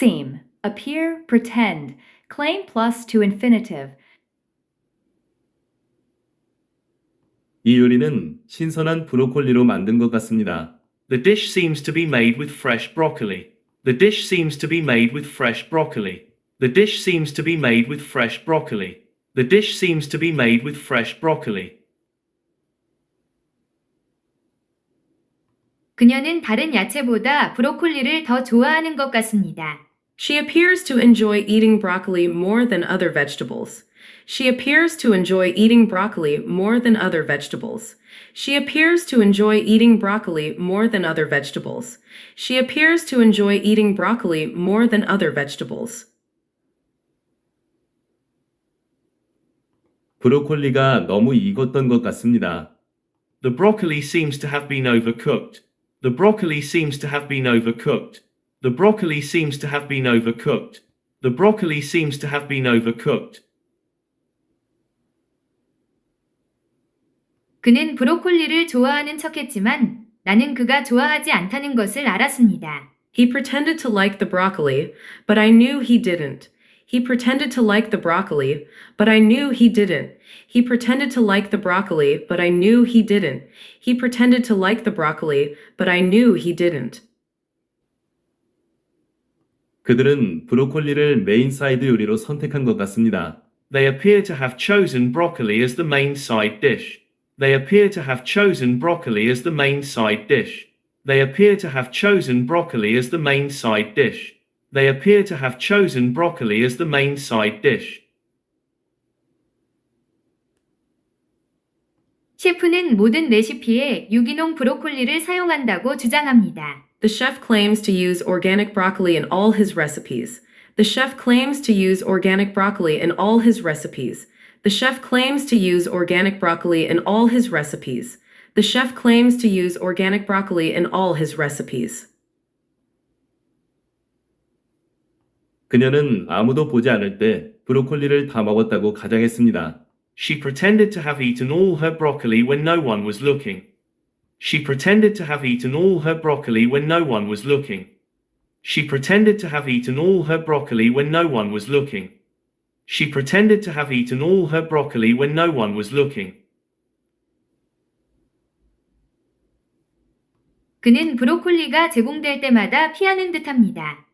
seem, appear, pretend, claim plus to infinitive. 이 요리는 신선한 브로콜리로 만든 것 같습니다. The dish seems to be made with fresh broccoli. The dish seems to be made with fresh broccoli. The dish seems to be made with fresh broccoli. The dish seems to be made with fresh broccoli. 그녀는 다른 야채보다 브로콜리를 더 좋아하는 것 같습니다. She appears to enjoy eating broccoli more than other vegetables. She appears to enjoy eating broccoli more than other vegetables. She appears to enjoy eating broccoli more than other vegetables. She appears to enjoy eating broccoli more than other vegetables. 브로콜리가 너무 익었던 것 같습니다. The broccoli seems to have been overcooked. The broccoli seems to have been overcooked. The broccoli seems to have been overcooked. The broccoli seems to have been overcooked. 그는 브로콜리를 좋아하는 척했지만 나는 그가 좋아하지 않다는 것을 알았습니다. He pretended to like the broccoli, but I knew he didn't. He pretended to like the broccoli, but I knew he didn't. He pretended to like the broccoli, but I knew he didn't. He pretended to like the broccoli, but I knew he didn't. 그들은 브로콜리를 메인 사이드 요리로 선택한 것 같습니다. They appear to have chosen broccoli as the main side dish. They appear to have chosen broccoli as the main side dish. They appear to have chosen broccoli as the main side dish. They appear to have chosen broccoli as the main side dish. 셰프는 모든 레시피에 유기농 브로콜리를 사용한다고 주장합니다. The chef claims to use organic broccoli in all his recipes. The chef claims to use organic broccoli in all his recipes. The chef claims to use organic broccoli in all his recipes. The chef claims to use organic broccoli in all his recipes. 그녀는 아무도 보지 않을 때 브로콜리를 다 먹었다고 가정했습니다. She pretended to have eaten all her broccoli when no one was looking. She pretended to have eaten all her broccoli when no one was looking. She pretended to have eaten all her broccoli when no one was looking. She pretended to have eaten all her broccoli when no one was looking. 그는 브로콜리가 제공될 때마다 피하는 듯합니다.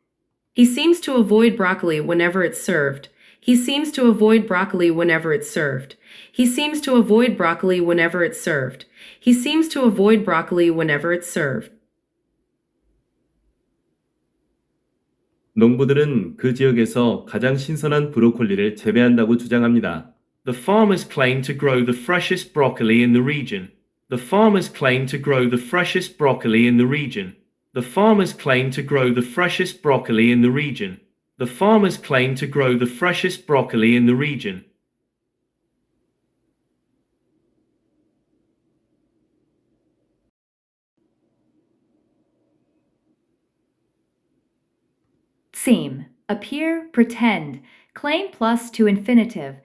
He seems to avoid broccoli whenever it's served. He seems to avoid broccoli whenever it's served. He seems to avoid broccoli whenever it's served. He seems to avoid broccoli whenever it's served. 농부들은 그 지역에서 가장 신선한 브로콜리를 재배한다고 주장합니다. The farmers claim to grow the freshest broccoli in the region. The farmers claim to grow the freshest broccoli in the region. The farmers claim to grow the freshest broccoli in the region. The farmers claim to grow the freshest broccoli in the region. seem, appear, pretend, claim plus to infinitive.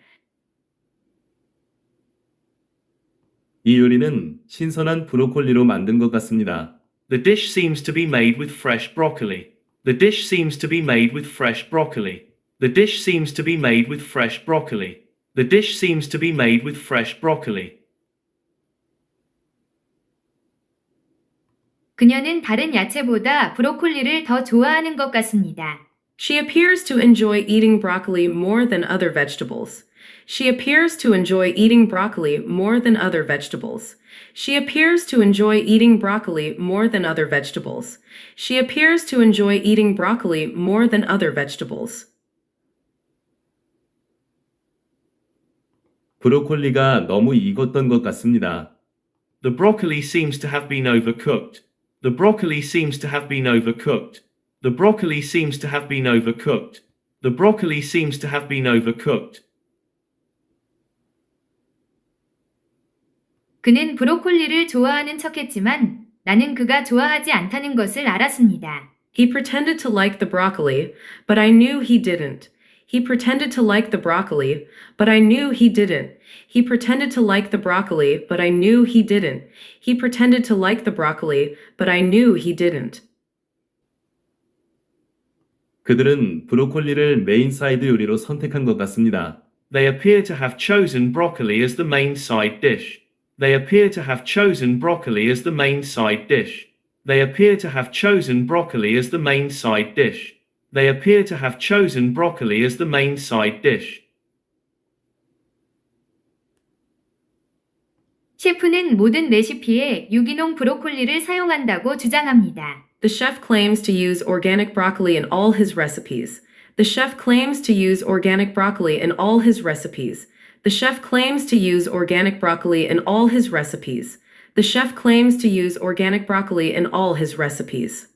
이 요리는 신선한 브로콜리로 만든 것 같습니다. The dish seems to be made with fresh broccoli. The dish seems to be made with fresh broccoli. The dish seems to be made with fresh broccoli. The dish seems to be made with fresh broccoli. 그녀는 다른 야채보다 브로콜리를 더 좋아하는 것 같습니다. She appears to enjoy eating broccoli more than other vegetables. She appears to enjoy eating broccoli more than other vegetables. She appears to enjoy eating broccoli more than other vegetables. She appears to enjoy eating broccoli more than other vegetables. 브로콜리가 너무 익었던 것 같습니다. The broccoli seems to have been overcooked. The broccoli seems to have been overcooked. The broccoli seems to have been overcooked. The broccoli seems to have been overcooked. 그는 브로콜리를 좋아하는 척했지만 나는 그가 좋아하지 않다는 것을 알았습니다. He pretended to like the broccoli, but I knew he didn't. He pretended to like the broccoli, but I knew he didn't. He pretended to like the broccoli, but I knew he didn't. He pretended to like the broccoli, but I knew he didn't. 그들은 브로콜리를 메인 사이드 요리로 선택한 것 같습니다. They appear to have chosen broccoli as the main side dish. They appear to have chosen broccoli as the main side dish. They appear to have chosen broccoli as the main side dish. They appear to have chosen broccoli as the main side dish. 셰프는 모든 레시피에 유기농 브로콜리를 사용한다고 주장합니다. The chef claims to use organic broccoli in all his recipes. The chef claims to use organic broccoli in all his recipes. The chef claims to use organic broccoli in all his recipes. The chef claims to use organic broccoli in all his recipes.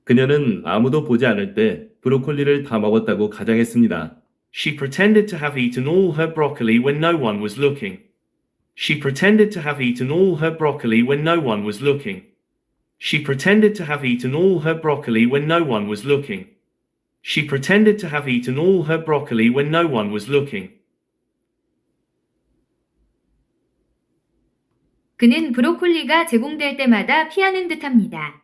그녀는 아무도 보지 않을 때 브로콜리를 다 먹었다고 가정했습니다. She pretended to have eaten all her broccoli when no one was looking. She pretended to have eaten all her broccoli when no one was looking. She pretended to have eaten all her broccoli when no one was looking. She pretended to have eaten all her broccoli when no one was looking. 그는 브로콜리가 제공될 때마다 피하는 듯합니다.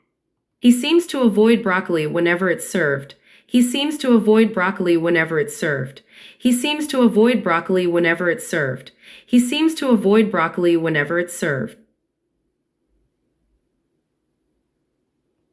He seems to avoid broccoli whenever it's served. He seems to avoid broccoli whenever it's served. He seems to avoid broccoli whenever it's served. He seems to avoid broccoli whenever it's served.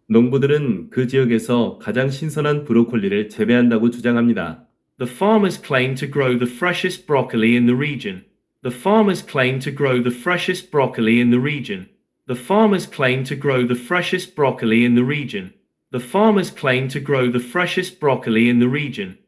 농부들은 그 지역에서 가장 신선한 브로콜리를 재배한다고 주장합니다. The farmers claim to grow the freshest broccoli in the region. The farmers claim to grow the freshest broccoli in the region. The farmers claim to grow the freshest broccoli in the region. The farmers claim to grow the freshest broccoli in the region.